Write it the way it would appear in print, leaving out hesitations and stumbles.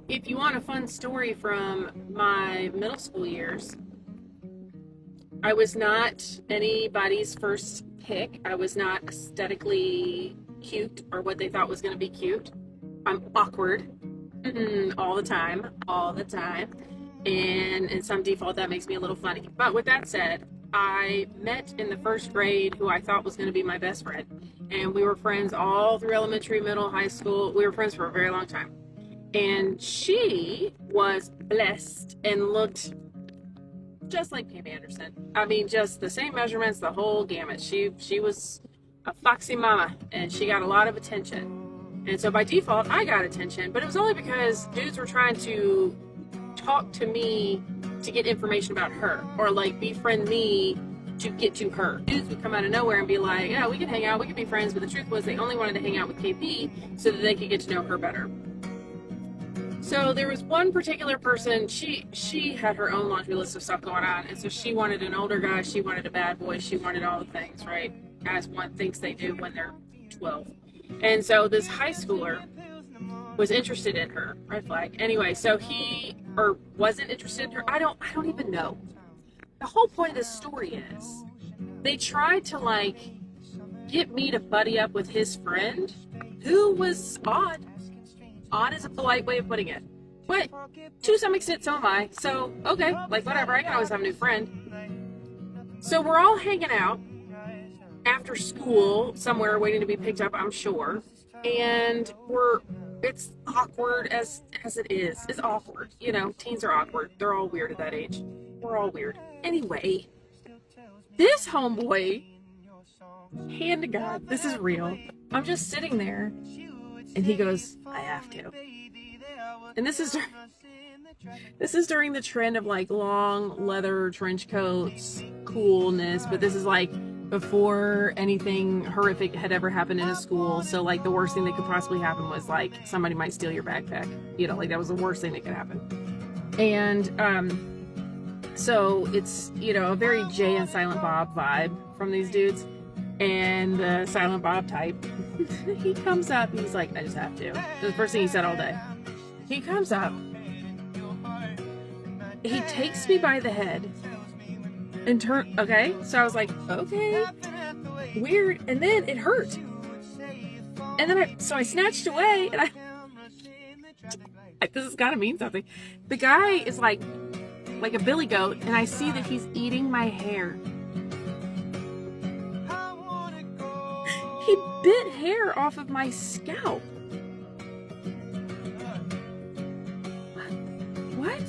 If you want a fun story from my middle school years, I was not anybody's first pick. I was not aesthetically cute or what they thought was going to be cute. I'm awkward all the time, all the time. And in some default, that makes me a little funny. But with that said, I met in the first grade who I thought was going to be my best friend. And we were friends all through elementary, middle, high school. We were friends for a very long time. And she was blessed and looked just like Pam Anderson. I mean, just the same measurements, the whole gamut. She was a foxy mama, and she got a lot of attention. And so by default, I got attention, but it was only because dudes were trying to talk to me to get information about her, or like befriend me to get to her. Dudes would come out of nowhere and be like, yeah, we can hang out, we can be friends, but the truth was they only wanted to hang out with KP so that they could get to know her better. So there was one particular person, she had her own laundry list of stuff going on, and so she wanted an older guy, she wanted a bad boy, she wanted all the things, right? As one thinks they do when they're 12. And so this high schooler was interested in her, red flag. Anyway, so he, or wasn't interested in her, I don't even know. The whole point of this story is, they tried to like, get me to buddy up with his friend, who was odd. Odd is a polite way of putting it. But to some extent, so am I. So, okay, like whatever, I can always have a new friend. So we're all hanging out after school somewhere waiting to be picked up, I'm sure. And it's awkward as it is. It's awkward. You know, teens are awkward. They're all weird at that age. We're all weird. Anyway, this homeboy, hand to God, this is real. I'm just sitting there. And he goes, I have to. And this is during the trend of like long leather trench coats, coolness, but this is like before anything horrific had ever happened in a school. So like the worst thing that could possibly happen was like somebody might steal your backpack. You know, like that was the worst thing that could happen. And so it's, you know, a very Jay and Silent Bob vibe from these dudes. And the Silent Bob type, he comes up and he's like, I just have to. That's the first thing he said all day. He comes up, he takes me by the head and okay, so I was like, okay, weird, and then it hurt. And then I snatched away, and this has gotta mean something. The guy is like a billy goat, and I see that he's eating my hair. He bit hair off of my scalp. What?